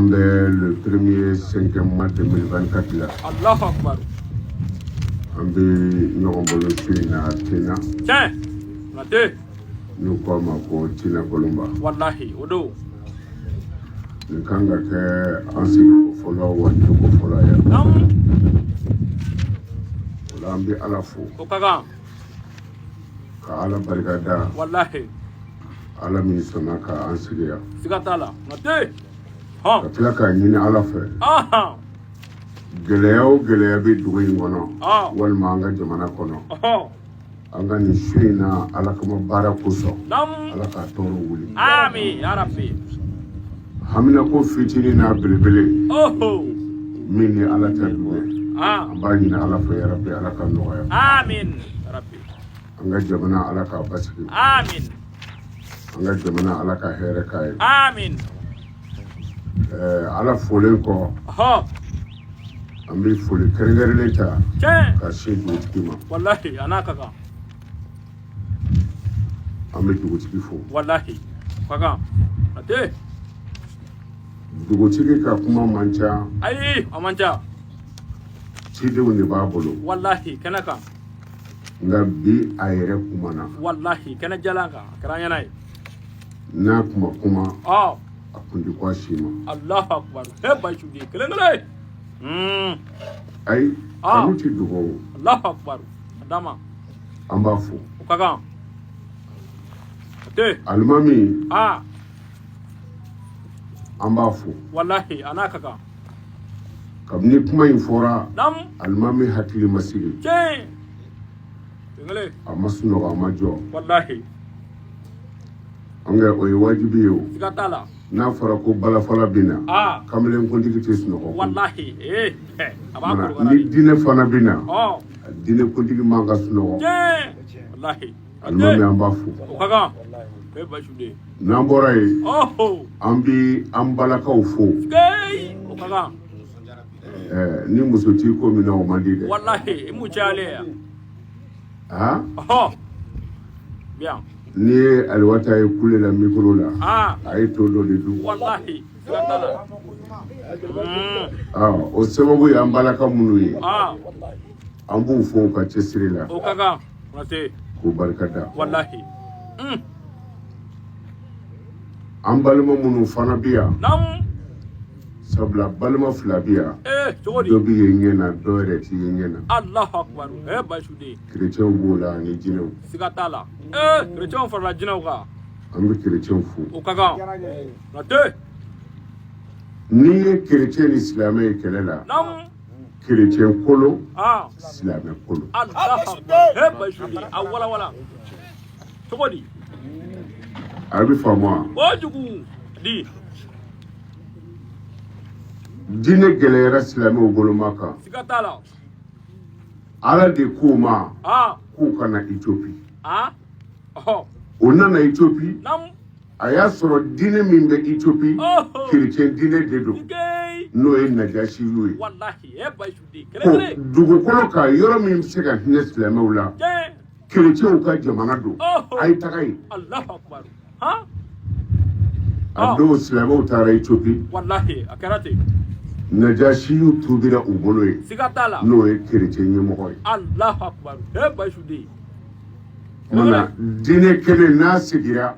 le 1er 5e mois 2024 là. Allahu Akbar. Ambe nyongolo na Tina. Tiens, nate. Nous comme ko Tina Kolumba. Wallahi, odo. Nkanga ke ansi ko follow wani ko follow ya. Nam. Ambe alafu. Okaga. Ka ala barikada. Wallahi. Ala min sona ka ansi ya. Sigatala, nate. Ha. Ka tila ka nyini ala fe. Aha. Gɛlɛya bɛ dugu in kɔnɔ walima an ka jamana kɔnɔ an ka nin su in na ala kama baara kosɔn ala k'a tɔɔrɔ wuli amin ya rabbi hamina ko fitinin n'a belebele min ni ala ta dugɛ an b'a ɲini ala fɛ yarabi ala ka nɔgɔya amin ya rabbi an ka jamana ala k'a basigi amin an ka jamana ala ka hɛrɛ k'a ye amin ala folen kɔ an bɛ foli kɛrɛnkɛrɛnnen ta ka se dugutigi ma wallahi ana kaga an bɛ dugutigi fo wallahi kaga ate dugutigi ka kuma man ca ayi a man ca cidenw de b'a bolo wallahi kɛnɛ kan nka bi a yɛrɛ kumana wallahi kɛnɛ jalan kan a kɛra ɲɛna ye n'a kuma a kun di ko a si ma Allahu Akbar he bayshudi kelen kelen ayi kanu ti dogo Allahu Akbar adama an b'a fo o ka kan ate alimami an b'a fo wallahi ana ka kan kabini kuma in fɔra nam alimami hakili ma sigi tiɲɛ kelen a ma sunɔgɔ a ma jɔ wallahi an kɛ o ye wajibi ye o siga t'a la n'a fɔra ko balafala bɛ na kamelenkuntigi tɛ sunɔgɔ wallahi a b'a kɔrɔ ni diinɛ fana bɛ na diinɛkuntigi man ka sunɔgɔ wallahi alimami an b'a fo o ka kan he bayshudi n'an bɔra yen an bɛ an balakaw fo o ka kan ni muso t'i ko min na o man di dɛ wallahi mu cayale ya bien ni ye aliwata ye kule la mikoro la a ye to dɔ de dun wallahi siga t'a la o sababu ye an balaka minnu ye an b'u fo u ka cɛsiri la o ka kan nate k'u barika da wallahi an balima minnu fana bɛ yan nam sabula balima fila bɛ yan cogo di dɔ bɛ ye ɲɛ na dɔ yɛrɛ ti ye ɲɛ na Allahu Akbar he bayshudi kerecɛnw b'o la ani jinɛw siga t'a la kerecɛnw farala jinɛw kan an bɛ kerecɛnw fo o ka kan nate n'i ye kerecɛn ni silamɛ ye kɛlɛ la nam kerecɛn kolo silamɛ kolo Allahu Akbar he bayshudi a wala wala cogo di a bɛ faamu wa o jugu di diinɛ gɛlɛyara silamɛw boloma kan siga t'a la ala de k'u ma k'u kana Itopi o nana Itopi nam a y'a sɔrɔ diinɛ min bɛ Itopi kerecɛn diinɛ de don n'o ye Najasi ye wallahi he bayshudi ko dugukolo kan yɔrɔ min bɛ se ka hinɛ silamɛw la kerecɛnw ka jamana don a ye taga yen Allahu Akbar a don silamɛw taara Itopi wallahi a kɛra ten Najasiyu tubira u bolo ye siga t'a la n'o ye kerecɛn ɲɛmɔgɔ ye Allahu Akbar he bayshudi mana diinɛ kelen n'a sigira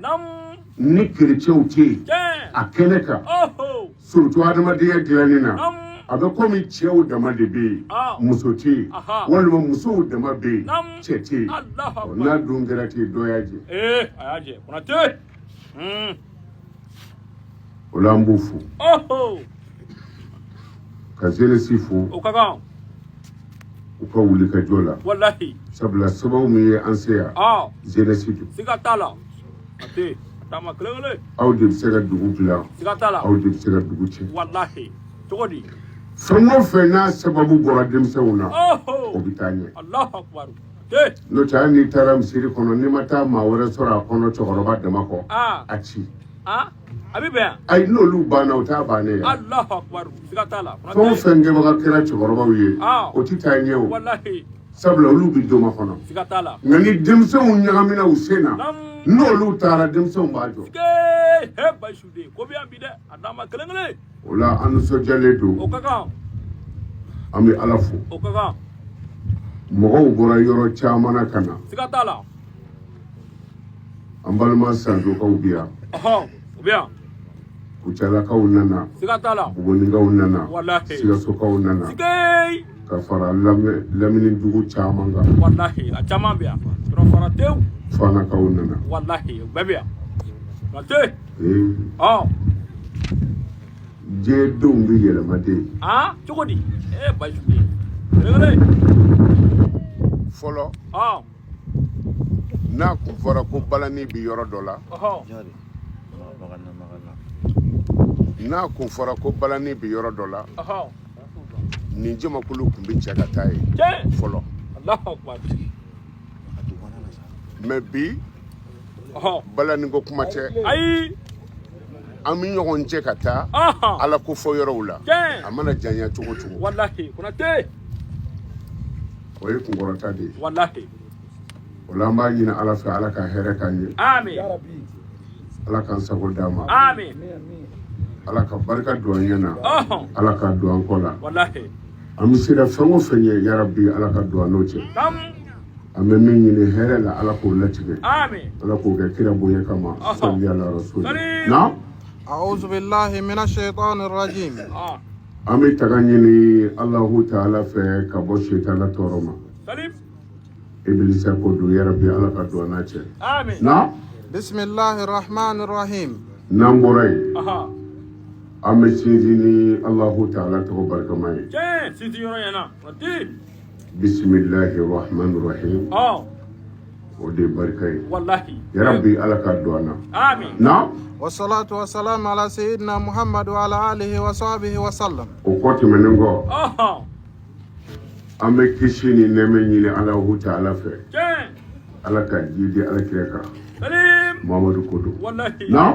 ni kerecɛnw tɛ yen a kɛnɛ kan surtout adamadenya dilanni na a bɛ komi cɛw dama de bɛ yen muso tɛ yen walima musow dama bɛ yen cɛ tɛ yen n'a dun kɛra ten dɔ y'a jɛ a y'a jɛ konate o la an b'u fo ka jeunesse fo o ka kan u ka wuli ka jɔ la wallahi sabula sababu min ye an se yan jeunesse don siga t'a la ate taama kelen kelen aw de bɛ se ka dugu dilan siga t'a la aw de bɛ se ka dugu tiɲɛ wallahi cogo di fɛn o fɛn n'a sababu bɔra denmisɛnw na o bɛ taa ɲɛ Allahu Akbar n'o tɛ hali n'i taara misiri kɔnɔ n'i ma taa maa wɛrɛ sɔrɔ a kɔnɔ cɛkɔrɔba dama kɔ a ci a bɛ bɛn ayi n'olu banna o t'a bannen ye Allahu Akbar siga t'a la fɛn o fɛn kɛbaga kɛra cɛkɔrɔbaw ye o tɛ taa ɲɛ o wallahi sabula olu bɛ doma kɔnɔ siga t'a la nka ni denmisɛnw ɲagamina u sen na n'olu taara denmisɛnw b'a jɔ he bayshudi ko bɛ yan bi dɛ a d'a ma kelen kelen o la an nisɔndiyalen don o ka kan an bɛ Ala fo o ka kan mɔgɔw bɔra yɔrɔ caman na ka na siga t'a la an balima sanjokaw bi yan o bɛ yan Kucalakaw nana siga t'a la Bugunikaw nana Wallahi. Sigasokaw nana sigey ka fara Lamini dugu caman kan wallahi a caman bɛ yan yɔrɔ fara tewu Fanakaw nana wallahi o bɛɛ bɛ yan nka te diɲɛdenw bɛ yɛlɛma de cogo di Bayisu de kelen fɔlɔ n'a kun fɔra ko balani bɛ yɔrɔ dɔ la n'a kun fɔra ko balani bɛ yɔrɔ dɔ la nin jamakulu kun bɛ cɛ ka taa ye fɔlɔ Allahu Akbar mais bi balani ko kuma tɛ ayi an bɛ ɲɔgɔn cɛ ka taa Ala ko fɔ yɔrɔw la a mana janya cogo cogo wallahi Konate o ye kunkɔrɔta de ye wallahi o la an b'a ɲini Ala fɛ Ala ka hɛrɛ k'an ye amin Ala k'an sago d'an ma amin Ala ka barika don an ɲɛ na Ala ka don an kɔ la wallahi an bɛ sera fɛn o fɛn ye yarabi Ala ka don an n'o cɛ an bɛ min ɲini hɛrɛ la Ala k'o latigɛ amin Ala k'o kɛ kira bonya kama salli ala rasul na أعوذ بالله من الشيطان الرجيم an bɛ taga ɲini Allahu Ta'ala fɛ ka bɔ shetana tɔɔrɔ ma salim Ibilisa ko don yarabi Ala ka don an n'a cɛ amin na بسم الله الرحمن الرحيم n'an bɔra yen an bɛ sinsin ni Allahu Ta'ala tɔgɔ barikama ye sinsin yɔrɔ ɲɛna Konate bisimilahi rahmani rahim o de ye barika ye wallahi yarabi Ala ka don an na amin na والصلاة والسلام على سيدنا محمد وعلى آله وصحبه وسلم o kɔ tɛmɛnen kɔ an bɛ kisi ni nɛɛmɛ ɲini Allahu Ta'ala fɛ Ala ka ji di Alakira kan salim Muhamadu ko don wallahi na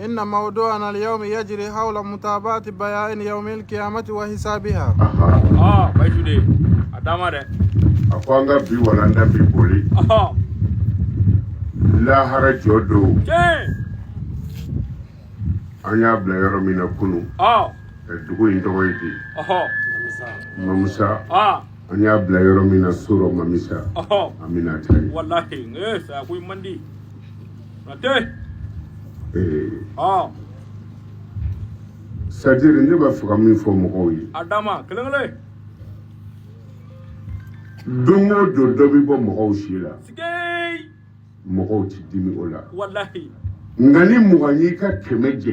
إن موضوعنا اليوم يجري حول متابعة بيان يوم القيامة وحسابها Bayisu de a dama dɛ a ko an ka bi walanda bi boli lahara jɔ don an y'a bila yɔrɔ min na kunun dugu in tɔgɔ ye di Mamusa an y'a bila yɔrɔ min na Soro Mamisa an bɛna taa yen wallahi saya ko man di Konate c'est-à-dire ne b'a fɛ ka min fɔ mɔgɔw ye a dama kelen kelen don o don dɔ bɛ bɔ mɔgɔw si la sigey mɔgɔw ti dimi o la wallahi nka ni mugan y'i ka kɛmɛ jɛ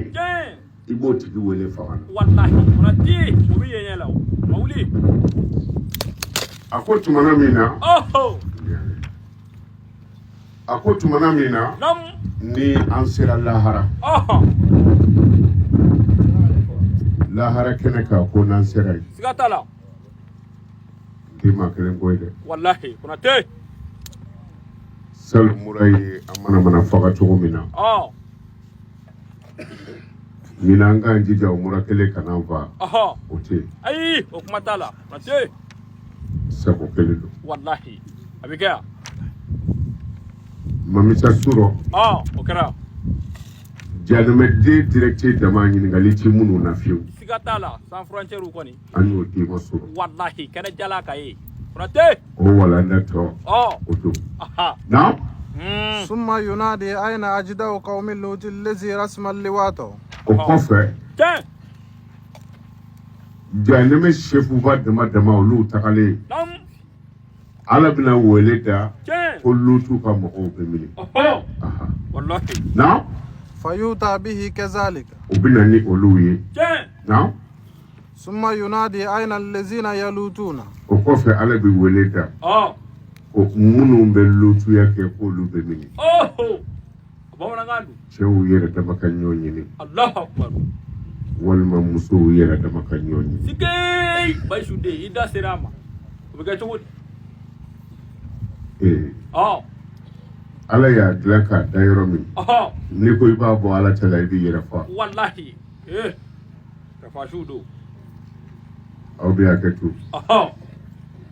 i b'o tigi wele fanga na wallahi Konate o bɛ yen la o ma wuli a ko tumana min na a ko tumana min na ni an sera lahara lahara kɛnɛ kan ko n'an sera yen siga t'a la k'i ma kelen ko ye dɛ wallahi Konate sali mura ye an mana faga cogo min na ɲinan an k'an jija o mura kelen kana fa o tɛ yen ayi o kuma t'a la Konate sago kelen don wallahi a bɛ kɛ yan Mamisa Soro o kɛra janɛmɛden directeur dama ɲininkali ti minnu na fiyewu siga t'a la sans frontière kɔni an y'o di ma sɔrɔ wallahi kɛnɛ jala ka ye Konate o walanda tɔ o don na ثم ينادي أين أجداء قوم لوط الذي رسم اللواط o kɔfɛ janɛmɛ sefuba dama dama olu tagalen Ala bɛna wele da ko Lutu ka mɔgɔw bɛ minɛ wallahi na فيؤتى به كذلك o bɛna ni olu ye na ثم ينادي أين الذين يلوطون o kɔfɛ Ala bɛ wele da ko minnu bɛ Lutuya kɛ k'olu bɛ minɛ bamanankan don cɛw yɛrɛ dama ka ɲɔgɔn ɲini Allahu Akbar walima musow yɛrɛ dama ka ɲɔgɔn ɲini sigey Bayisu de i da sera a ma o bɛ kɛ cogo di Ala y'a dilan k'a da yɔrɔ min n'i ko i b'a bɔ Ala ta la i b'i yɛrɛ fa wallahi rafasiw don aw bɛ hakɛ to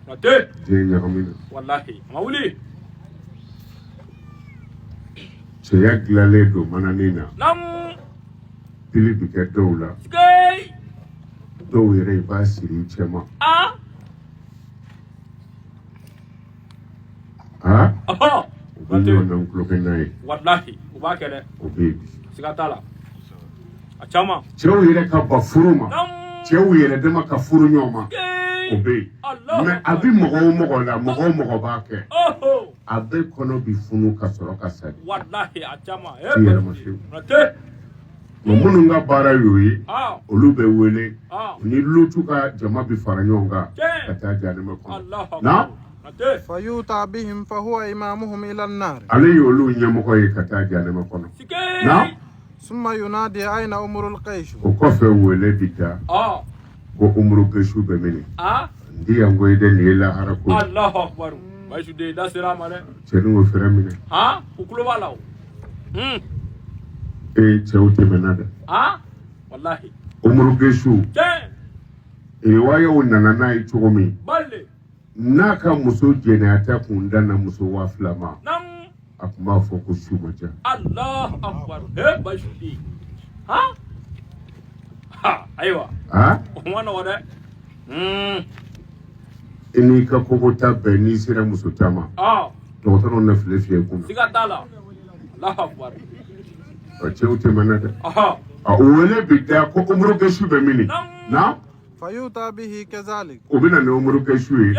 Konate diɲɛ ɲagami na wallahi a ma wuli cɛya dilanlen don mananin na pili bɛ kɛ dɔw la dɔw yɛrɛ i b'a siri i cɛ ma u bɛ ɲɔgɔn tulokɛ n'a ye wallahi u b'a kɛ dɛ o bɛ yen bi siga t'a la a caman cɛw yɛrɛ ka ba furu ma cɛw yɛrɛ dama ka furu ɲɔgɔn ma o bɛ yen mɛ a bɛ mɔgɔ o mɔgɔ la mɔgɔ o mɔgɔ b'a kɛ a bɛ kɔnɔ bi funu ka sɔrɔ ka sa wallahi a caman i yɛrɛ ma se mɛ minnu ka baara y'o ye olu bɛ wele ni lutu ka jama bi fara ɲɔgɔn kan ka taa janɛmɛ kɔnɔ na فيوتى بهم فهو إمامهم إلى النار ale y'olu ɲɛmɔgɔ ye ka taa janɛmɛ kɔnɔ na ثم ينادي أين أمر القيش o kɔfɛ wele bi da ko umuru gɛsu bɛ minɛ n di yan ko i de nin ye lahara ko Allahu akbar Bayisu de da sera ma dɛ cɛnin ko fɛrɛ minɛ u tulo b'a la o cɛw tɛmɛna dɛ wallahi umuru gɛsu riwayaw nana n'a ye cogo min balle n'a ka muso jɛnɛyata kun danna muso 2000 ma a tun b'a fɔ ko su ma ja Allahu akbar Bayisu de ayiwa o ma nɔgɔ dɛ i n'i ka kogo ta bɛɛ n'i sera muso ta ma dɔgɔtɔrɔw na file fiyɛ kunna siga t'a la Allahu akbar cɛw tɛmɛna dɛ o wele bi da ko umuru gɛsu bɛ mini na فيوتى به كذلك o bɛ na ni umuru gɛsu ye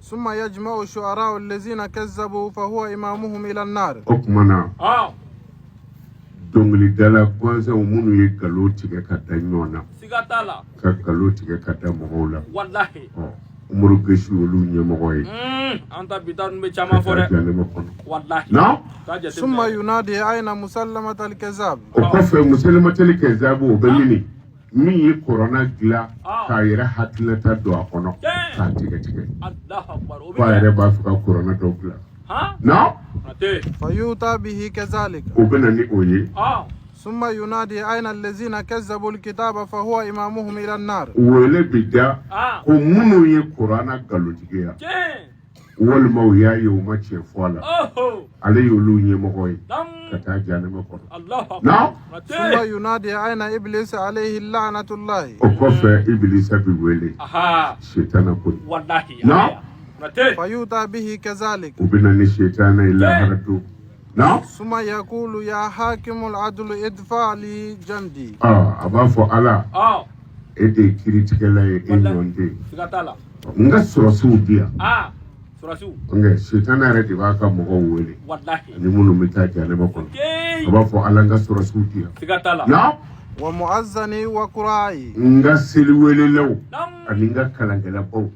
ثم يجمع الشعراء الذين كذبوا فهو إمامهم إلى النار o tuma na dɔnkilidala gansanw minnu ye nkalon tigɛ ka da ɲɔgɔn na siga t'a la ka nkalon tigɛ ka da mɔgɔw la wallahi umuru gɛsu olu ɲɛmɔgɔ ye an ta bi ta ninnu bɛ caman fɔ dɛ janɛmɛ kɔnɔ wallahi na ثم ينادي أين مسلمة الكذاب o kɔfɛ musalimatɛli kɛzaabu o bɛ mini min ye kɔrɔna dilan k'a yɛrɛ hakilinata don a kɔnɔ k'a tigɛ tigɛ f'a yɛrɛ b'a fɛ ka kɔrɔna dɔ dilan na فيوتى به كذلك o bɛ na ni o ye ثم ينادي أين الذين كذبوا الكتاب فهو إمامهم إلى النار wele bi da ko minnu ye kɔrɔna nkalontigiya walima u y'a ye u ma tiɲɛ fɔ a la ale y'olu ɲɛmɔgɔ ye ka taa janɛmɛ kɔnɔ na ثم ينادي أين إبليس عليه اللعنة الله o kɔfɛ ibilisa bi wele setana ko na فيوتى به كذلك u bɛ na ni setana ye lahara don na ثم يقول يا حاكم العدل ادفع لي جندي a b'a fɔ ala e de ye kiiritigɛla ye e ɲɔgɔn tɛ n ka sɔrɔsiw di yan nka setana yɛrɛ de b'a ka mɔgɔw wele ani minnu bɛ taa janɛmɛ kɔnɔ a b'a fɔ ala n ka sɔrɔsiw di yan na ومؤذني وقرائي n ka seli welelaw ani n ka kalankɛlabaw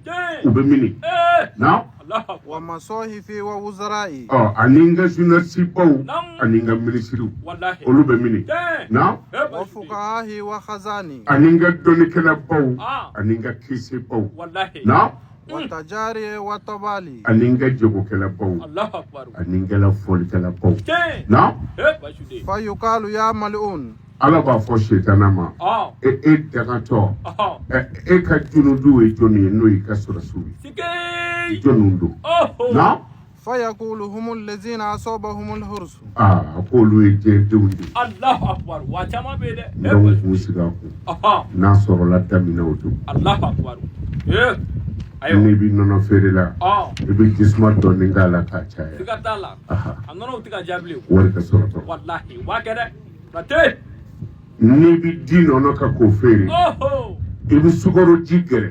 u bɛ mini na ومصاحفي ووزرائي ani n ka journalistbaw ani n ka minisiriw olu bɛ mini na وفقهائي وخزاني ani n ka dɔnnikɛlabaw ani n ka kisebaw na وتجاري وطبالي ani n ka jagokɛlabaw ani n ka fɔlikɛlabaw na فيقال يا ملعون ala b'a fɔ setana ma e dagatɔ e ka junudu ye jɔnni ye n'o y'i ka sɔrɔsiw ye jɔnniw don na فيقول هم الذين أصابهم الهرس a ko olu ye diɲɛdenw de ye Allahu akbar wa caman bɛ yen dɛ donc k'u sigi a kun n'a sɔrɔla daminɛ o don Allahu akbar n'i bɛ nɔnɔ feere la i bɛ jisuma dɔɔni k'a la k'a caya siga t'a la a nɔnɔw tɛ ka diya bilen wari ka sɔrɔ dɔrɔn wallahi u b'a kɛ dɛ nate n'i bɛ di nɔnɔ ka k'o feere i bɛ sukaro ji gɛrɛ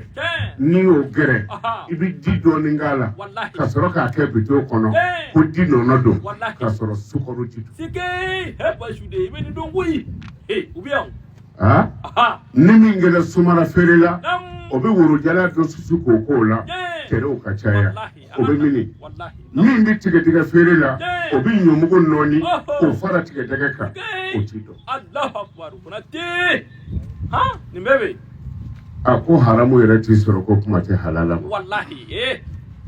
n'i y'o gɛrɛ i bɛ di dɔɔni k'a la ka sɔrɔ k'a kɛ bito kɔnɔ ko di nɔnɔ don ka sɔrɔ sukaro ji don sike Bayisu de i bɛ nin dɔn koyi u bɛ yan ni min kɛra sumara feere la o bɛ worojala dɔ susu k'o k'o la kɛrɛw ka caya o bɛ mini min bɛ tigɛtigɛ feere la o bɛ ɲɔmugu nɔɔni k'o fara tigɛtigɛ kan o t'i dɔn Allahu akbar nate nin bɛɛ bɛ yen a ko haramu yɛrɛ t'i sɔrɔ ko kuma tɛ halala ma wallahi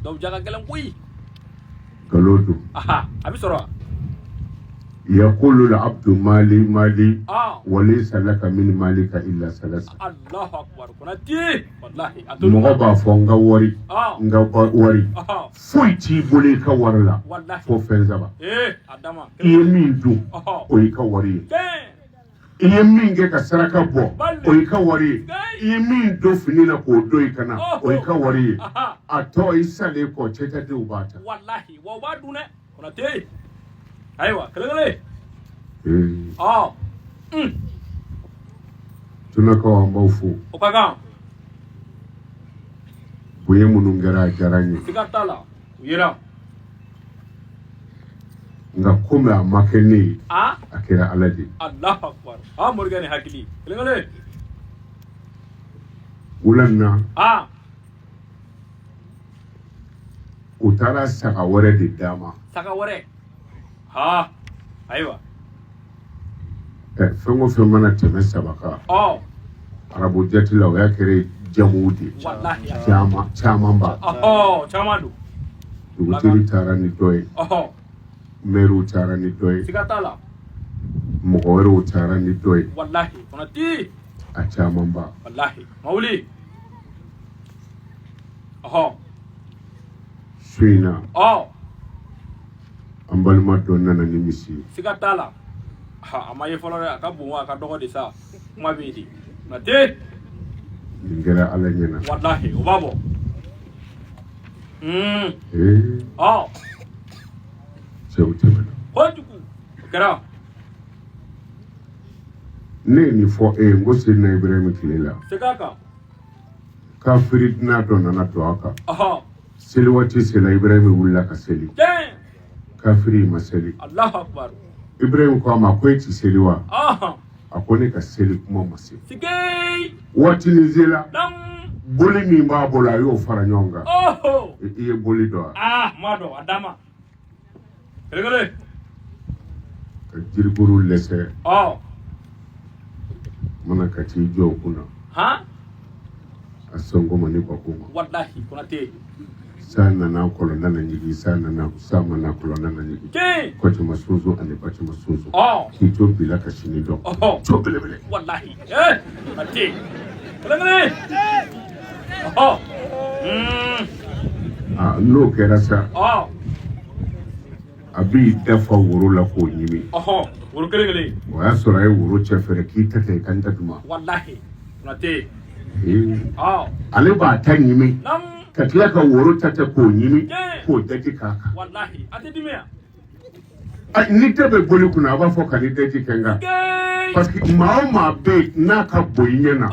dɔw ja ka gɛlɛn koyi nkalon don a bɛ sɔrɔ يقول العبد مالي مالي وليس لك من مالك إلا ثلاثة الله أكبر كنتي والله mɔgɔ b'a fɔ n ka wari n ka wari foyi t'i bolo i ka wari la fo fɛn saba i ye min dun o y'i ka wari ye I ye min kɛ ka saraka bɔ o y'i ka wari ye I ye min don fini na k'o don I kana o y'i ka wari ye a tɔ I salen kɔ cɛkɛdenw b'a ta wallahi wa b'a dun dɛ Konate ayiwa kelen Tunakaw an b'aw fo o ka kan bonya minnu kɛra a diyara n ye siga t'a la u yera nka komi a ma kɛ ne ye a kɛra Ala de Allahu akbar Morikɛ ni hakili kelen wula in na u taara saga wɛrɛ de d'a ma saga wɛrɛ ayiwa fɛn o fɛn mana tɛmɛ 3 kan arabu jati la o y'a kɛra jamuw de wallahi caman ba caman don dugutigi taara ni dɔ ye mɛriw taara ni dɔ ye siga t'a la mɔgɔ wɛrɛw taara ni dɔ ye wallahi Konate a caman ba wallahi mawuli su in na an balima dɔ nana ni misi ye siga t'a la a ma ye fɔlɔ dɛ a ka bon a ka dɔgɔ de sa kuma bɛ yen de Konate nin kɛra Ala ɲɛna wallahi o b'a bɔ cɛw tɛmɛna kojugu o kɛra ne ye nin fɔ n ko Seydina Ibrahima tile la siga kan kafiri dunan dɔ nana don a kan seli waati sela Ibrahima wulila ka seli kafiri ma seli Allahu akbar Ibrahima ko a ma ko e ti seli wa a ko ne ka seli kuma ma se waati ni sela boli min b'a bolo a y'o fara ɲɔgɔn kan I ye boli dɔn wa ma dɔn a dama kelen ka jiriburu lɛsɛ mana ka t'i jɔ o kunna a sɔn ma ne ba ko ma wallahi Konate sa nana kɔlɔn nana ɲigi sa mana kɔlɔn nana ɲigi kɔcɛma sunsun ani bacɛma sunsun k'i to bila ka sini dɔn to belebele wallahi Konate kelen n'o kɛra sa a b'i dafa woro la k'o ɲimi woro kelen o y'a sɔrɔ a ye woro cɛ fɛrɛ k'i ta kɛ i kan datuma wallahi Konate ale b'a ta ɲimi ka tila ka woro ta k'o ɲimi k'o daji k'a kan wallahi a tɛ dimi ni tɛ bɛ boli kunna a b'a fɔ ka ni daji kɛ n kan parce que maa o maa bɛ yen n'a ka bon i ɲɛ na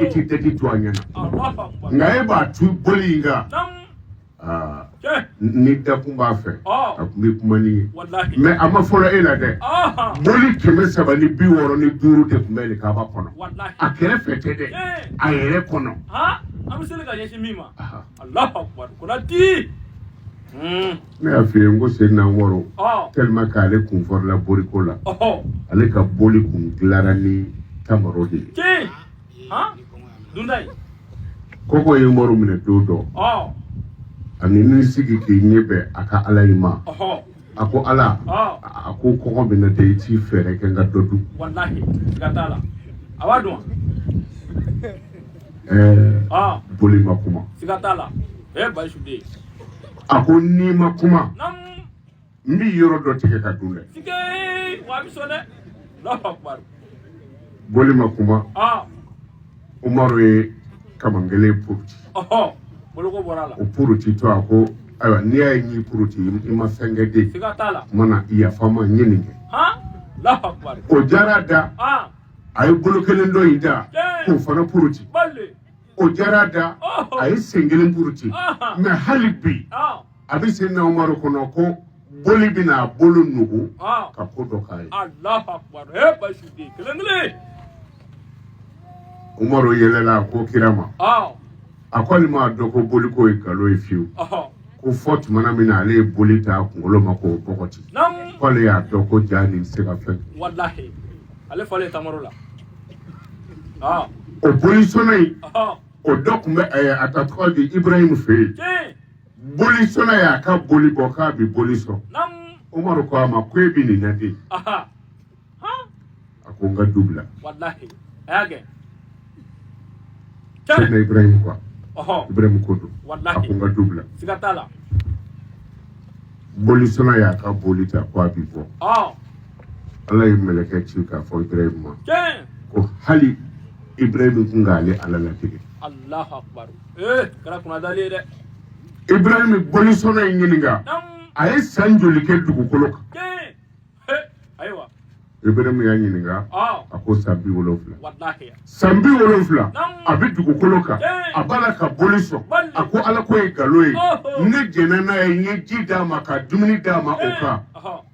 i t'i daji to a ɲɛ na nka e b'a tu boli in kan ni dakun b'a fɛ a tun bɛ kuma ni ye mais a ma fɔlɔ e la dɛ boli 350 ni 5 de tun bɛ nin kaba kɔnɔ a kɛrɛfɛ tɛ dɛ a yɛrɛ kɔnɔ an bɛ seli ka ɲɛsin min ma Allahu akbar Konate ne y'a f'i ye n ko Seydina Umaru tellement que ale kun fɔrila boliko la ale ka boli kun dilara ni tamaro de ye dunda ye kɔkɔ ye Umaru minɛ don dɔ ani ni sigi k'i ɲɛ bɛn a ka Ala in ma a ko Ala a ko kɔgɔ bɛ na de i t'i fɛɛrɛ kɛ n ka dɔ dun wallahi siga t'a la a b'a dɔn boli ma kuma siga t'a la Bayisu den a ko n'i ma kuma n b'i yɔrɔ dɔ tigɛ ka dun dɛ wa a bɛ sɔn dɛ Allahu akbar boli ma kuma Umaru ye kamangelen puruti boloko bɔra la o puruti to a ko ayiwa n'i y'a ye n y'i puruti i ma fɛn kɛ den siga t'a la mana yafa ma n ye nin kɛ Allahu akbar o diyara da a ye bolo kelen dɔ in da k'o fana puruti o diyara da a ye sen kelen puruti mais hali bi a bɛ Seydina Umaru kɔnɔ ko boli bɛna a bolo nugu ka ko dɔ k'a ye Allahu akbar Bayisu den kelen Umaru yɛlɛla a ko kira ma a ko ale m'a dɔn ko boliko ye nkalon ye fiyewu ko fɔ tumana min na ale ye boli ta a kunkolo ma k'o bɔgɔti k'ale y'a dɔn ko jaa nin tɛ se ka fɛn wallahi ale fɔlen tamaro la o bolisɔnna in o dɔ tun bɛ a ta tɔgɔ di Ibrahima fɛ yen bolisɔnna y'a ka boli bɔ k'a bɛ boli sɔn Umaru ko a ma ko e bɛ nin na de a ko n ka du bila wallahi a y'a kɛ Seydina Ibrahima quoi Ibrahima ko don a ko n ka du bila siga t'a la bolisɔnna y'a ka boli ta ko a bɛ bɔ Allah ye meleke ci k'a fɔ Ibrahim ma ko hali Ibrahim kun k'ale Ala latigɛ. Allahu akbar. Kɛra kunnadali ye dɛ. Ibrahim bolisɔnna in ɲininka a ye san joli kɛ dugukolo kan. Ayiwa. Ibrahim y'a ɲininka a ko san 70. Wallahi. San 70 a bɛ dugukolo kan a b'a la ka boli sɔn a ko Ala ko ye nkalon ye ne jɛnna n'a ye n ye ji d'a ma ka dumuni d'a ma o kan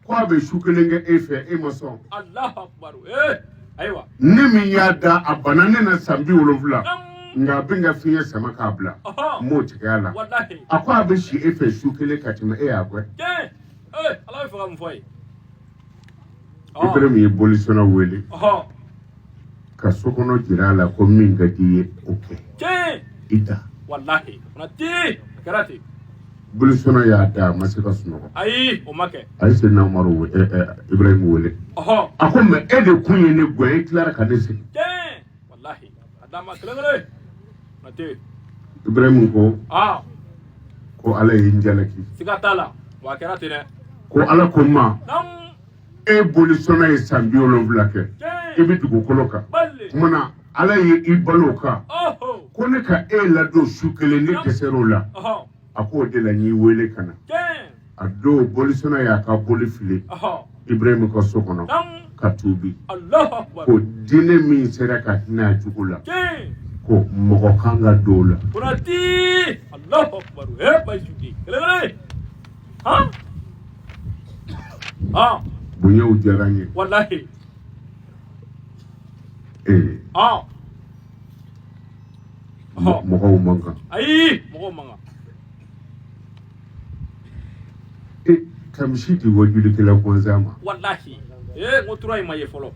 ko a bɛ su kelen kɛ e fɛ e ma sɔn. Allahu akbar. Ayiwa. Ne min y'a da a bana ne na san 70 nka a bɛ n ka fiɲɛ sama k'a bila n m'o tigɛ a la a ko a bɛ si e fɛ su kelen ka tɛmɛ e y'a kɛ. Ala bɛ fɛ ka mun fɔ ye. Ibrahim ye bolisɔnna wele ka so kɔnɔ jira a la ko min ka di ye o kɛ i ta. Wallahi. Kɛra ten. Bolisɔnna y'a da a ma se ka sunɔgɔ. Ayi o ma kɛ. a ye Seydina Umaru Ibrahim wele a ko mɛ e de kun ye ne gɛn e tilara ka ne segin. Wallahi. A d'a ma kelen-kelen. Ibrahim ko Ala ye n jalaki. Siga t'a la wa a kɛra ten dɛ. Ko Ala ko n ma e bolisɔnna ye san 70 kɛ i bɛ dugukolo kan munna Ala ye i balo o kan ko ne ka e ladon su kelen ne dɛsɛr'o la a ko o de la n y'i wele ka na a don bolisɔnna y'a ka boli fili Ibrahim ka so kɔnɔ ka tuubi ko diinɛ min sera ka hinɛ a jugu la ko mɔgɔ kan ka don o la. Allahu akbar. Bayisudi kelen-kelen. Bonyaw diyara n ye. Wallahi. Mɔgɔw man kan. Ayi mɔgɔw man kan. Ka misi di wajulikɛla gansan ma. Wallahi. N ko tura in ma ye fɔlɔ.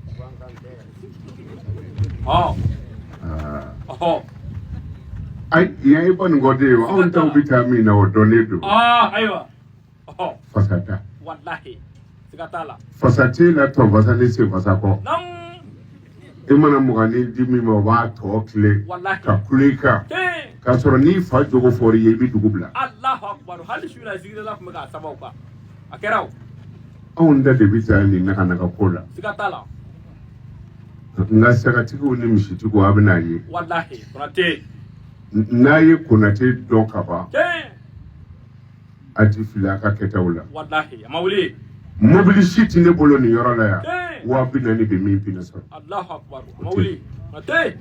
Yan ye ba nin kɔ de ye wa anw taw bɛ taa min na o dɔnnen don. Ayiwa. Fasata. Wallahi. Siga t'a la. Fasa t'e la tɔ fasa ne se fasa kɔ. E mana mugan ni di min ma o b'a tɔ tile ka kule i kan k'a sɔrɔ n'i fa jogo fɔr'i ye i bɛ dugu bila. Allahu akbar. Hali su in na zikirila tun bɛ k'a sababu kan. A kɛra o. Anw da de bɛ taa nin naga ko la. Siga t'a la. Nka sagatigiw ni misitigiw a bɛ n'a ye. Wallahi. Konate. N'a ye Konate dɔn ka ban a ti fili a ka kɛtaw la. Wallahi. A ma wuli. Mobili si tɛ ne bolo nin yɔrɔ la yan 40 bɛ min pinɛ sɔrɔ. Allahu akbar. A ma wuli. Konate.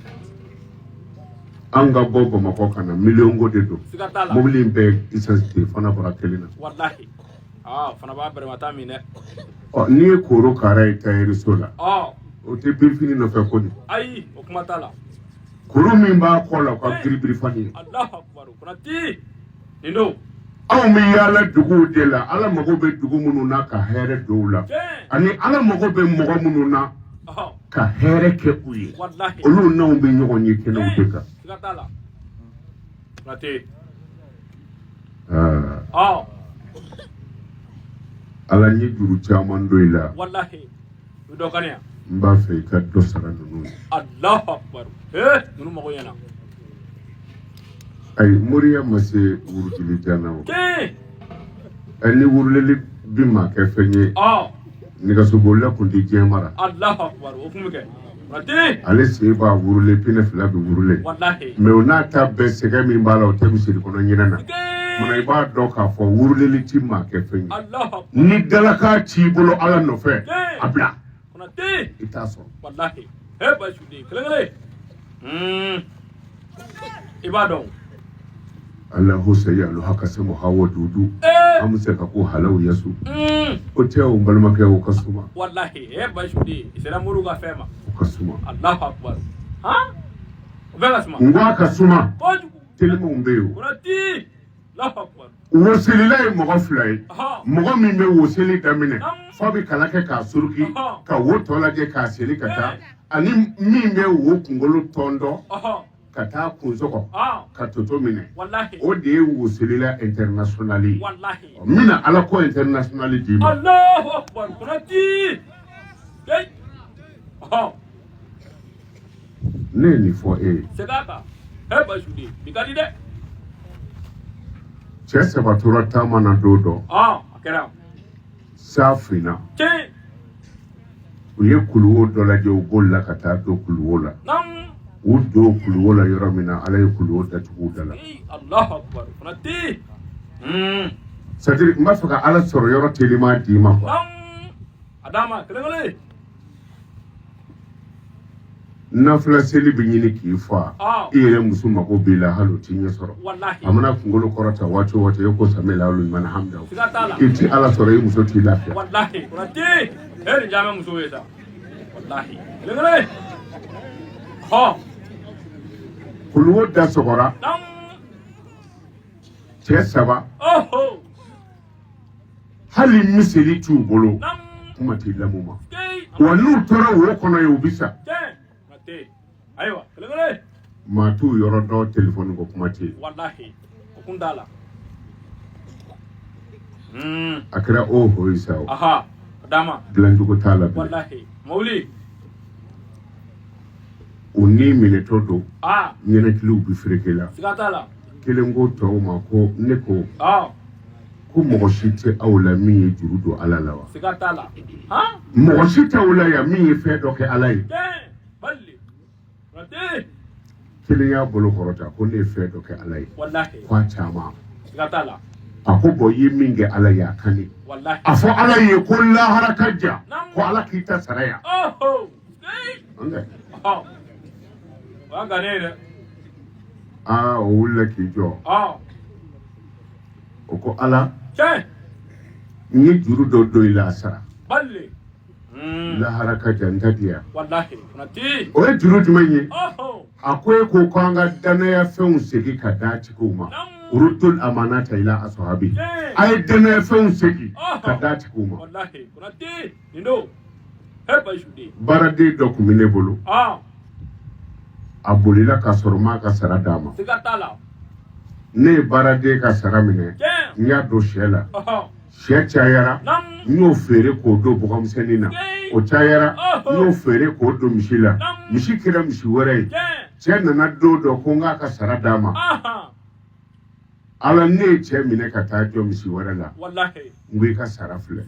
An ka bɔ Bamakɔ ka na miliyɔn ko de don. Siga t'a la. Mobili in bɛɛ essence tɛ fana bɔra kelen na. Wallahi. Fana b'a bɛrɛmata min dɛ. N'i ye koro kara ye tailleur la o tɛ birifini nɔfɛ ko di. Ayi o kuma t'a la. Koro min b'a kɔ la o ka birifani ye. Allahu akbar. Konate. Nin don. Anw bɛ yaala duguw de la Ala mago bɛ dugu minnu na ka hɛrɛ don u la ani Ala mago bɛ mɔgɔ minnu na ka hɛrɛ kɛ u ye olu n'anw bɛ ɲɔgɔn ye kɛnɛw de kan. Siga t'a la. Konate. Ala n ye juru caman don i la. Wallahi. U dɔ ka ne yan. N b'a fɛ i ka dɔ sara ninnu ye. Allahu akbar. Ninnu mago ɲɛna. Ayi Moriya ma se wurudili janna o. Ni wuruleli bi ma kɛ fɛn ye nɛgɛsobolila kun tɛ diɲɛ mara. Allahu akbar. O kun bɛ kɛ. Konate. Ale sen b'a wurule pinɛ 2 bɛ wurule. Wallahi. Mais o n'a ta bɛɛ sɛgɛ min b'a la o tɛ misiri kɔnɔ ɲinɛ na. Munna i b'a dɔn k'a fɔ wuruleli ti maa kɛ fɛn ye. Ni dalakan t'i bolo Ala nɔfɛ a bila. Konate. I t'a sɔrɔ. Wallahi. Bayisudi kelen-kelen. I b'a dɔn. Allahu sayyalu haka se mu hawa dudu an bɛ se ka ko halaw yasu o tɛ o balimakɛ o ka suma. Wallahi Bayisudi i sera Moriw ka fɛn ma. O ka suma. Allahu akbar. O bɛ ka suma. N ko a ka suma. Kojugu. Telimanw bɛ yen o. Konate. Allahu akbar. Woselila ye mɔgɔ 2 ye mɔgɔ min bɛ woseli daminɛ f'a bɛ kala kɛ k'a suruki ka wo tɔ lajɛ k'a seli ka taa ani min bɛ wo kunkolo tɔndɔ ka taa kunsɔgɔ ka toto minɛ o de ye woselila international ye n bɛna Ala ko international d'i ma. Allahu akbar. Konate. Ne ye nin fɔ e ye. Segin a kan. Bayisudi nin ka di dɛ. Cɛ 3 tora taama na don dɔ. A kɛra. Sa finna. u ye kuluwo dɔ lajɛ u bolila ka taa don kuluwo la u don kuluwo la yɔrɔ min na ala ye kuluwo datugu da la c'est-à-dire n b'a fɛ ka ala sɔrɔ yɔrɔ telima d'i ma quoi nafila seli bɛ ɲini k'i fa i yɛrɛ muso mago b'i la hali o ti ɲɛ sɔrɔ a mana kunkolo kɔrɔta waati o waati e ko sami la olu mana hamda i ti ala sɔrɔ i muso t'i lafiya kuluwo da sɔgɔra cɛ 3 hali miseli t'u bolo kuma t'i lamu ma wa n'u tora wo kɔnɔ ye u bi sa maa t'u yɔrɔ dɔ telefɔni ko kuma tɛ a kɛra o hoyi sa o dilancogo t'a la bilen o ni minɛtɔ don ɲɛnɛkiliw bi fereke la kelen ko tɔw ma ko ne ko ko mɔgɔ si tɛ aw la min ye juru don ala la wa mɔgɔ si tɛ aw la yan min ye fɛn dɔ kɛ ala ye kelen y'a bolo kɔrɔta ko ne ye fɛn dɔ kɛ ala ye ko a caman a ko bɔn i ye min kɛ ala ye a ka di a fɔ ala ye ko lahara ka jan ko ala k'i ta sara yan o wulila k'i jɔ o ko ala n ye juru dɔ don i la a sara lahara ka jan n ka di yan o ye juru jumɛn ye a ko e ko an ka danaya fɛnw segin ka d'a tigiw ma urutul amanata ila ashabi a ye danaya fɛnw segin ka d'a tigiw ma baaraden dɔ tun bɛ ne bolo a bolila ka sɔrɔ ma ka sara d'a ma ne ye baaraden ka sara minɛ n y'a don sɛ la sɛ cayara n y'o feere k'o don bɔgɔmisɛnnin na o cayara n y'o feere k'o don misi la misi kɛra misi wɛrɛ ye cɛ nana don dɔ ko n k'a ka sara d'a ma ala ne ye cɛ minɛ ka taa jɔ misi wɛrɛ la n ko i ka sara filɛ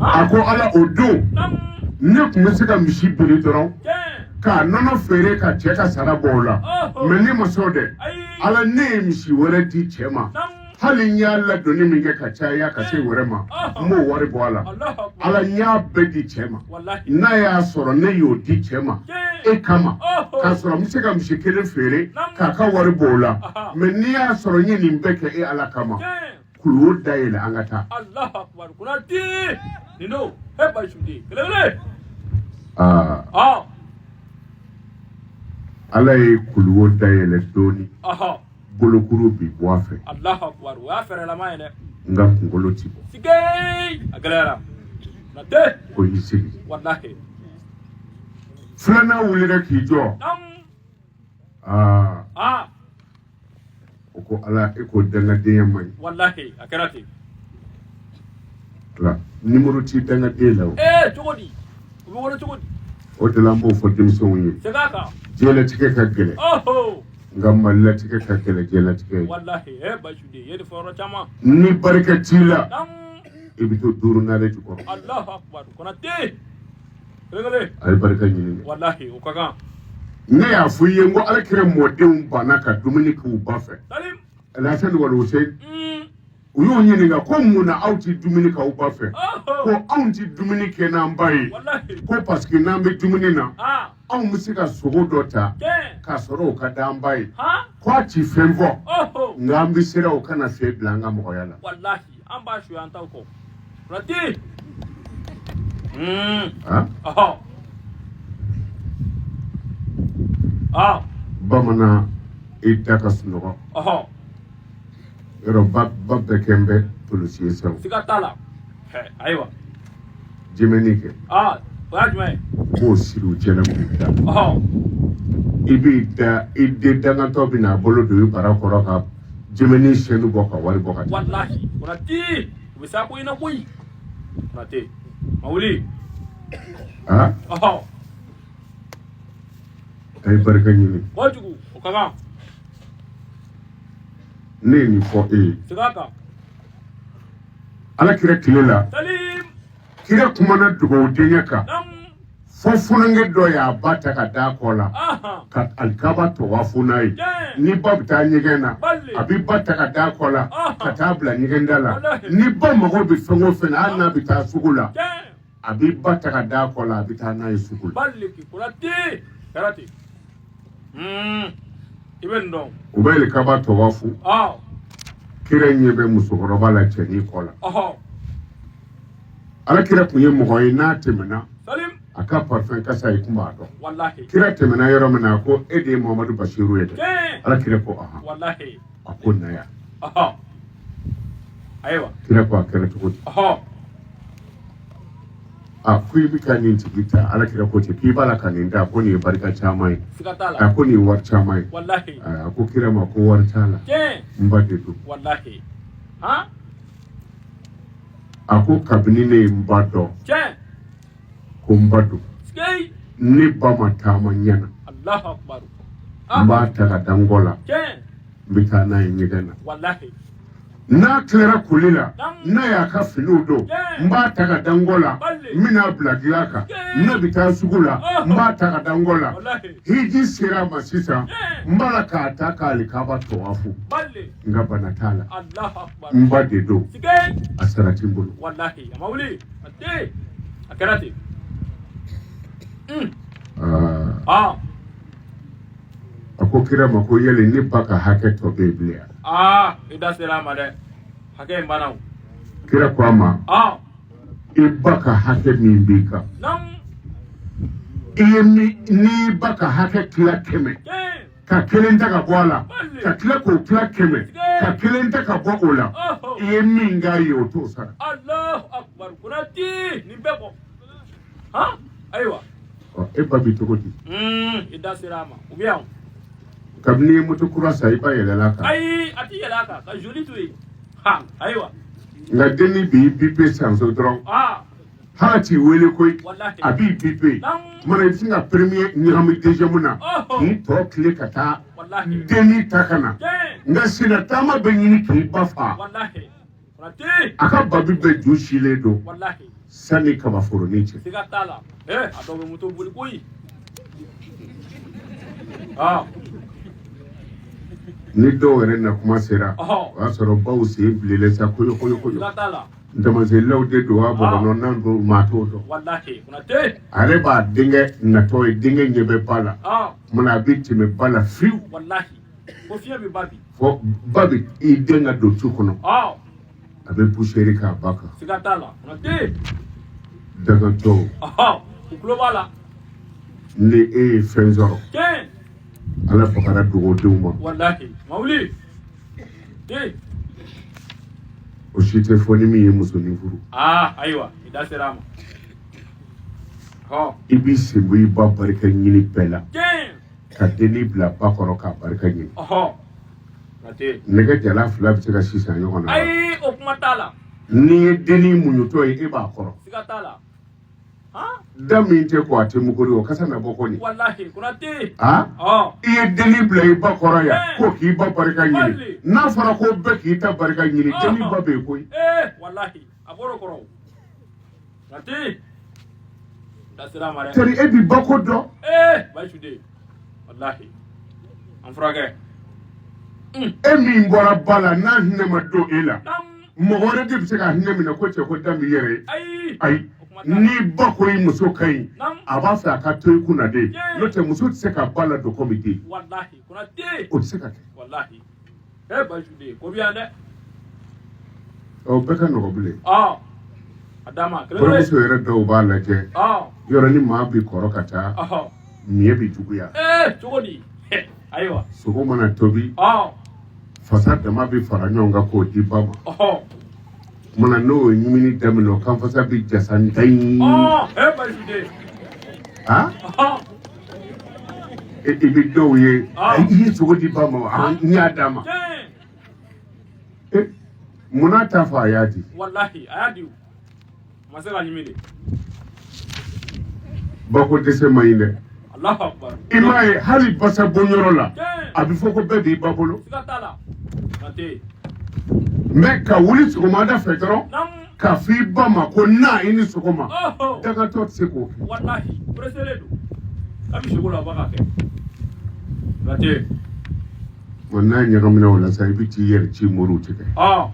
a ko ala o don ne tun bɛ se ka misi biri dɔrɔn k'a nɔnɔ feere ka cɛ ka sara bɔ o la mɛ ne ma sɔn dɛ ala ne ye misi wɛrɛ di cɛ ma hali n y'a ladonni min kɛ ka caya ka se wɛrɛ ma n b'o wari bɔ a la ala n y'a bɛɛ di cɛ ma n'a y'a sɔrɔ ne y'o di cɛ ma e kama k'a sɔrɔ n bɛ se ka misi kelen feere k'a ka wari bɔ o la mɛ n'i y'a sɔrɔ n ye nin bɛɛ kɛ e ala kama kuluwo dayɛlɛ an ka taa ala ye kuluwo dayɛlɛ dɔɔni bolokuru bi bɔ a fɛ n ka kunkolo ti bɔ o y'i sigi filanan wulila k'i jɔ o ko ala e ko dangadenya man ɲi nimoro t'i dangaden la o de la n b'o fɔ denmisɛnw ye diɲɛlatigɛ ka gɛlɛn nka malilatigɛ ka gɛlɛn diɲɛlatigɛ ye ni barika t'i la i bɛ to duuru n'ale jukɔrɔ a ye barika ɲini dɛ ne y'a fɔ i ye n ko alakira mɔdenw banna ka dumuni k'u ba fɛ Alhasan wal Husein u y'o ɲininka ko mun na aw ti dumuni k'aw ba fɛ ko anw ti dumuni kɛ n'an ba ye ko parce que n'an bɛ dumuni na anw bɛ se ka sogo dɔ ta k'a sɔrɔ o ka d'an ba ye ko a ti fɛn fɔ nka an bɛ siran o kana fɛn bila an ka mɔgɔya la bamanan i da ka sunɔgɔ yɔrɔ ba bɛɛ kɛ n bɛ polisi ye sisan jimɛni kɛ k'o siri u cɛla k'u da i b'i da i den dangantɔ bɛ n'a bolo don i bara kɔrɔ ka jimɛni sɛni bɔ ka wari bɔ ka a ye barika ɲini ne ye nin fɔ e ye ala kira tilela salim kira kuma na dugo denyaka nam fofunange do ya bata ka da kola aha ka alkaba to wafunai yeah ni babta nyigena Balle. abi bata ka da kola Aha. ka tabla nyigendala Wallahi. ni ba mago bi fengo fena anna bi ta sugula yeah abi bata ka da kola abi ta na sugula balliki kurati karati iben don ubele kaba to wafu ah kira nyebe musokoroba la cheni kola aha ala kira kunye mogoy na temena salim aka parfum kasa ikumba do wallahi kira temena yoro mena ko ede Muhammadu Bashiru yede yeah ala kira ko aha wallahi akonna ya aha aiwa kira ko akira to aha akwai bikanin tikita ala kira ko ce ki bala kaninda ko ne barka chamai sikatala ko ne war chamai wallahi ko kira ma ko war tala yeah mbade do wallahi ha ako kabini ne mbado yeah ko mbado skei ni ba mata manyana Allahu akbar mbata ka dangola yeah bikana yigana wallahi na clara kulila Nam. na ya ka filudo Yeah. mbata ka dangola Balle. mina blagilaka Yeah. na bita sugula Oh. mbata ka dangola wallahi hiji sira masisa Yeah. mbala ka ataka alikaba towafu balle ngaba natala Allahu akbar mbade do sikei asarati mbulu wallahi amawli ate akarati ah ako kira mako yele ni baka hake to biblia ida selama de hake mbanaw kira kwama ibaka hake mimbika nam ni baka hake kila keme ka kelen ta ka bɔ a la ka tila k'o tila kɛmɛ ka kelen ta ka bɔ o la i ye min k'a ye o t'o sara. Allahu akbar kunati nin bɛɛ kɔ han ayiwa e ba bi cogo di. i da sera a ma u bɛ yan kabini ye moto kura san i ba yɛlɛla kan. ayi a ti yɛlɛ a kan ka joli to yen ha ayiwa nka denni b'i bipe sanso dɔrɔn hali t'i wele koyi a b'i bipe mana i bɛ se ka premier ɲagami deuxième na k'i tɔ tile ka taa denni ta ka na nka senna taama bɛ ɲini k'i ba fa a ka babi bɛɛ ju silen don sanni kabaforonin cɛ. siga t'a la a dɔw bɛ moto boli koyi ni dɔw yɛrɛ na kuma sera o y'a sɔrɔ baw sen bilenlen sa koyo koyo koyo ntamasenlaw de don a bɔgɔnɔ n'an don maa t'o dɔn ale b'a denkɛ natɔ ye denkɛ ɲɛ bɛ ba la mana a bɛ tɛmɛ ba la fiwu fɔ ba bɛ i den ka don tu kɔnɔ a bɛ puseri k'a ba kan dagantɔ ni e ye fɛn sɔrɔ ala fagara dogodenw ma o si tɛ fɔ ni min ye musonin furu ayiwa i da sera a ma i b'i senbɔ i ba barika ɲini bɛɛ la ka denni bila ba kɔrɔ k'a barika ɲini nɛgɛ jala fila bɛ se ka sisan ɲɔgɔn na ayi o kuma t'a la n'i ye denni muɲutɔ ye e b'a kɔrɔ siga t'a la da min tɛ ko a tɛ muguri o kasa na bɔ kɔni i ye denni bila i ba kɔrɔ yan ko k'i ba barika ɲini n'a fɔra ko bɛɛ k'i ta barika ɲini denni ba bɛ yen koyi tari e bi ba ko dɔn e min bɔra ba la n'a hinɛ ma don e la mɔgɔ wɛrɛ de bɛ se ka hinɛ minɛ ko cɛ ko da min yɛrɛ ye ayi ni ba ko i muso ka ɲi a b'a fɛ a ka to i kunna de n'o tɛ muso tɛ se ka ba la don komi den o tɛ se ka kɛ o bɛɛ ka nɔgɔ bilen kɔrɔmuso yɛrɛ dɔw b'a lajɛ yɔrɔ ni maa bi kɔrɔ ka taa miɲɛ bi juguya sogo mana tobi fasa dama bi fara ɲɔgɔn kan k'o di ba ma mana n'o ye ɲimini daminɛ o kan fasa bi jasa ntayi i bi dɔw ye i ye sogo di ba ma n y'a d'a ma munna t'a fɔ a y'a di bako dɛsɛ ma ɲi dɛ i m'a ye hali basa bɔnyɔrɔ la a bɛ fɔ ko bɛɛ b'i ba bolo mɛ ka wuli sɔgɔmada fɛ dɔrɔn Ka fi ba ma ko na ini sogoma. Oh. Daga to tse ko. Wallahi. Preseledo. Kami shugula baka ke. Nate. Wannan ya gamna wala sai biti yar ci muru tike. Ah.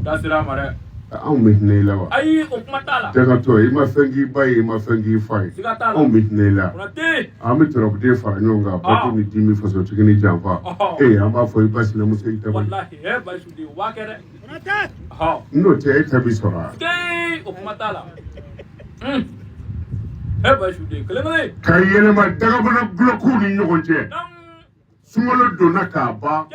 Da sira mare. An mit ne lawa. Ai ukmatala. Daga to yi ma fengi bai ma fengi fai. Sigatala. An mit ne la. Nate. Ami trop de fara nyonga ba ni dimi faso tike jamfa. An ba fo ibasi na musa ita. Wallahi ba su di wakere. Nate. Ha. No te ita bi sora. Ke ukmatala. Ba su di kelemale. Kayele ma daga bana bloku ni nyogonje. Sumalo donna ka ba.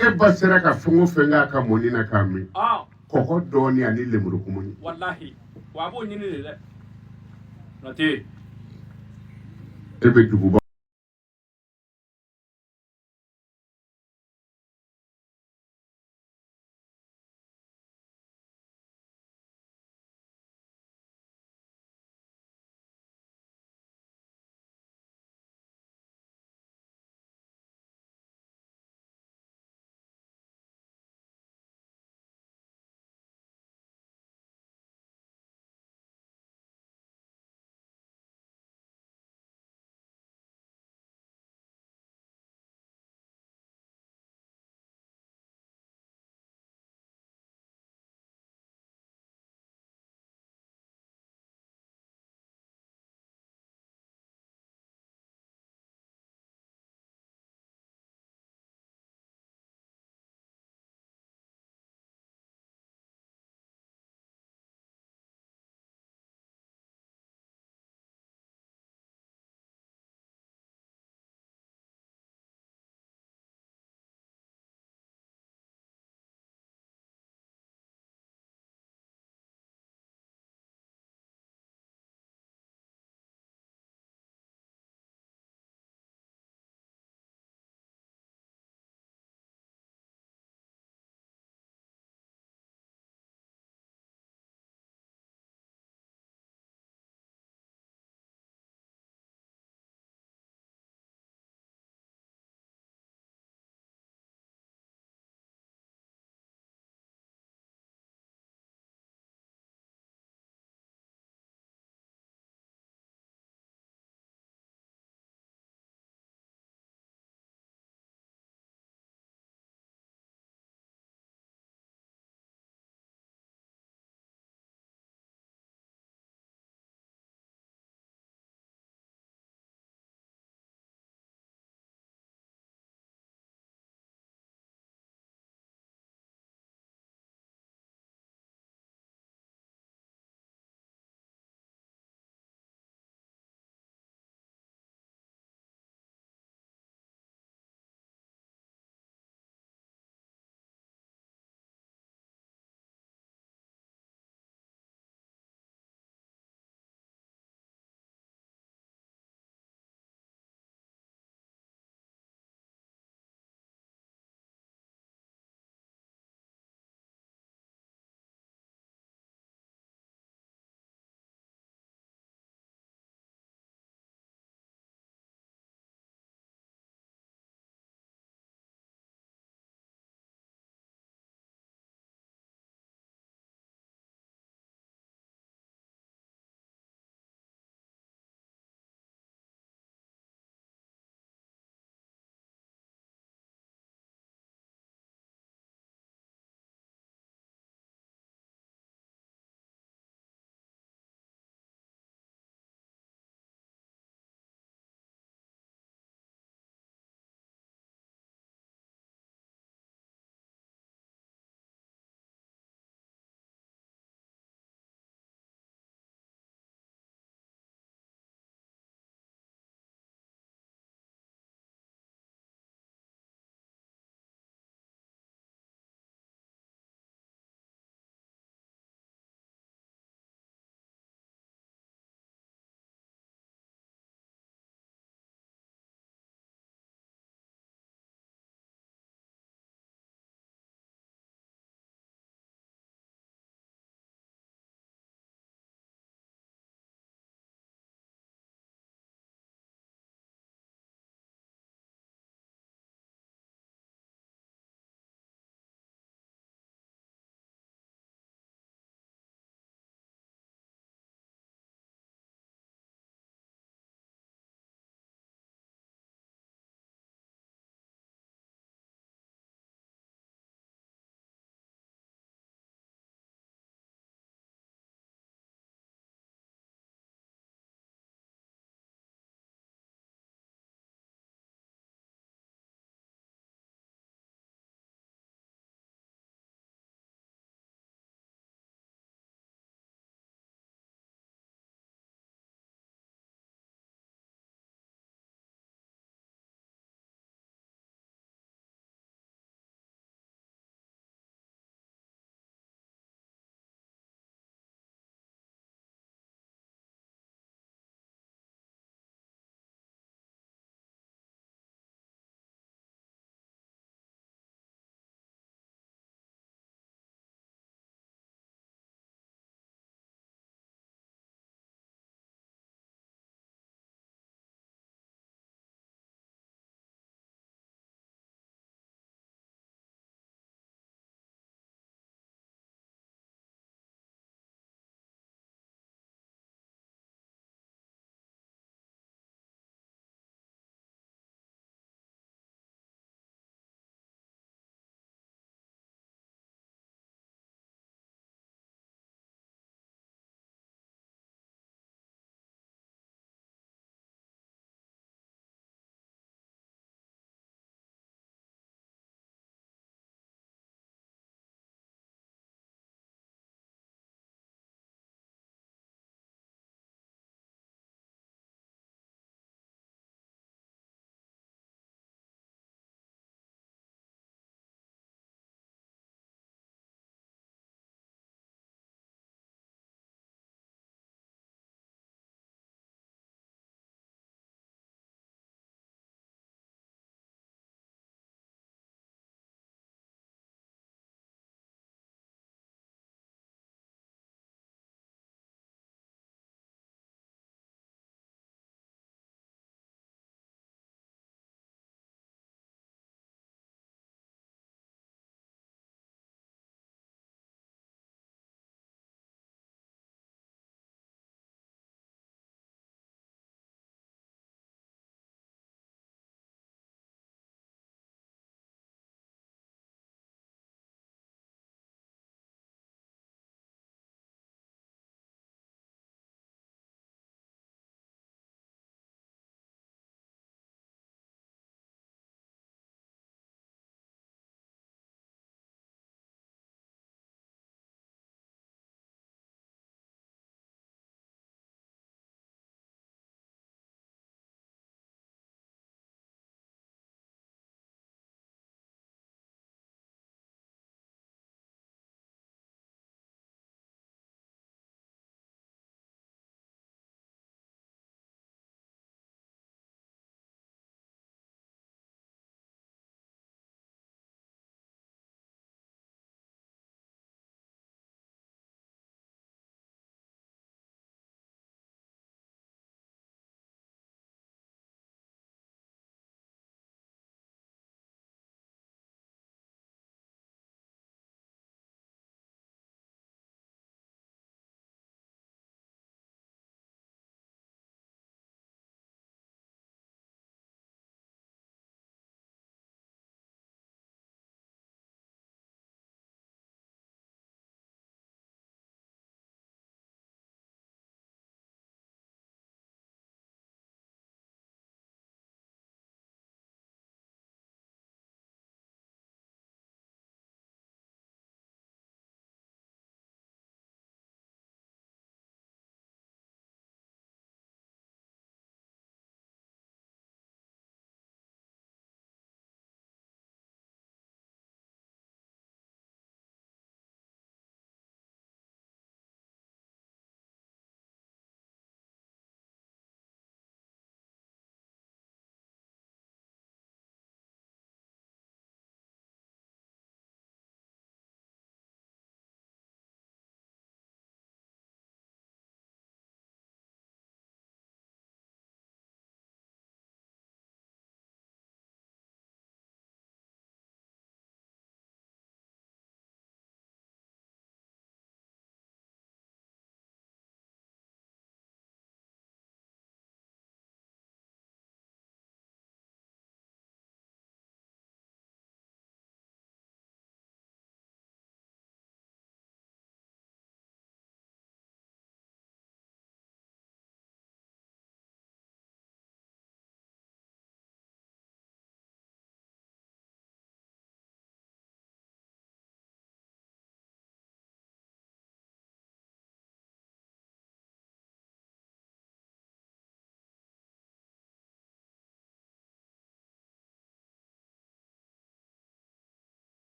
E ba sera ka fungo fenga ka moni na ka mi. Koko doni ani lemuru kumuni. Wallahi. Wa bo nyini le. Nate. Ebe dugu